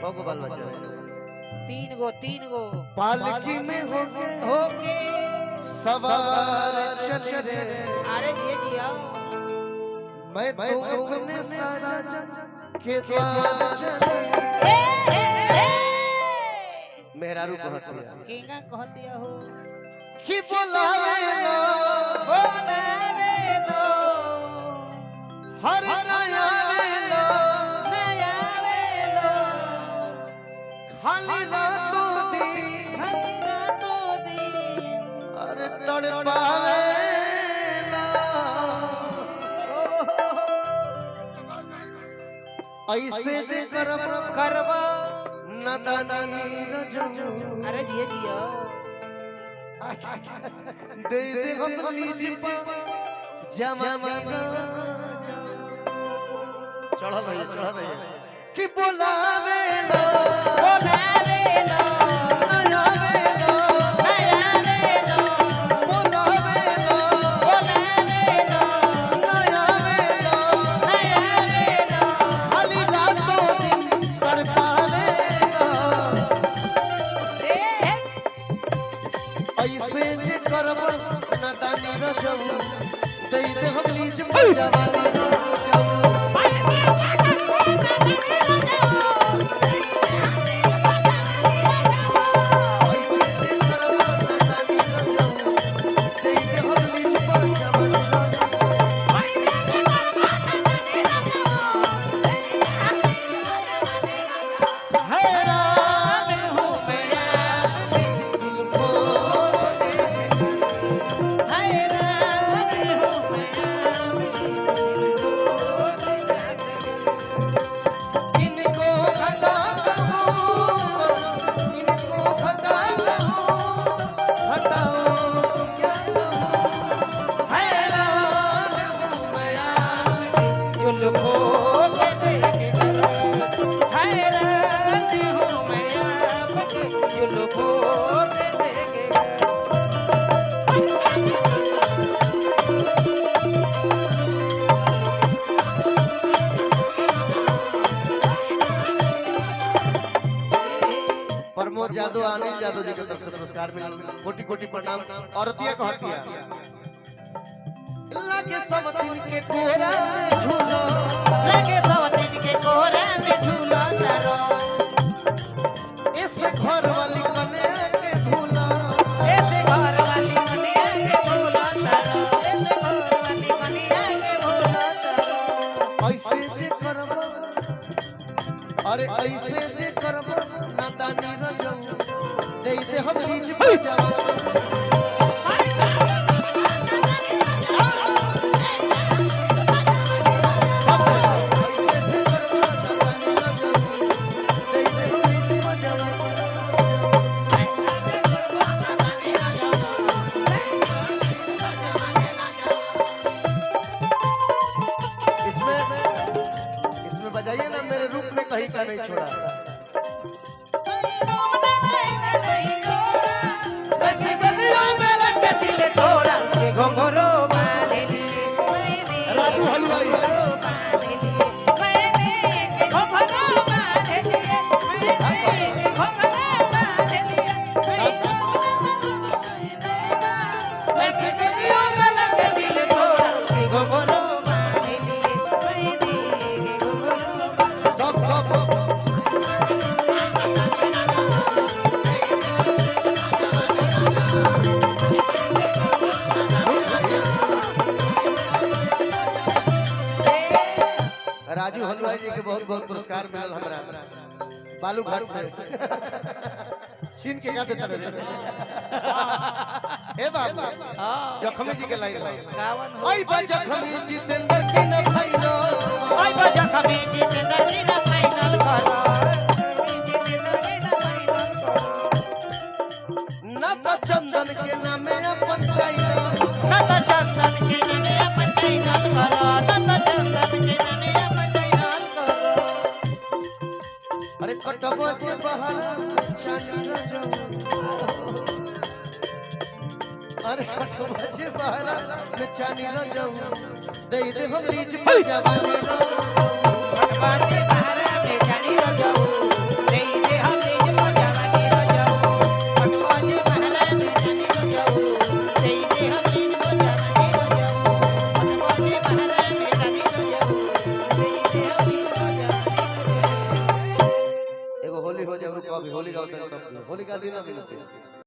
कौन बाल बच्चा है? तीन गो पालकी में होके सवार चले रे। अरे ये किया मैं तो अपने साजा के द्वार चले। मेहरारू कहतिया किंगा कहतिया हो कि बोलावे लो हर नया वेलो खाली रातों दिन अरे तड़पावे ऐसे जे करबा नदानी रजू। अरे ये किया दे दे हम लीज जमाना चढ़ रही कि बोलावे लो ऐसे जे करबा नदानी रजू दे दे हम लीज जमाना प्रमोद जादव आनंद जादव जी की तरफ से पुरस्कार मिला। कोटि कोटि प्रणाम। औरतिया कहतिया लागे सवतिन के कोरा में झूलो तारो इस घर वाली कने के झूला ऐसे जे करबा अरे ऐसे जे करबा नादानी रजू दे दे हम लीज बजा। इसमें बजाइए ना मेरे रूप में कहीं का नहीं छोड़ा। राजू हलवाई राजू हलवाई जी के बहुत बहुत पुरस्कार मिलल हमरा बालू घाट से छीन के का देता रे। ए बाबू जखमी जी के लाइन ओई बा जखमी जितेंद्र की न फाइनो ओई बा जखमी जितेंद्र की न फाइनल करो न तो चंदन के नामे अपन चाहिए न तो चंदन के नामे अपन चाहिए करो न तो चंदन के नामे अपन चाहिए करो। अरे कटबो जे बहार चानी रजो अरे कटबो जे बहार चानी रजो दे दे हम लीज जवानी रो कटबो जे बहार चानी रजो अभी होली गाओ तब होली का दिन अभी नहीं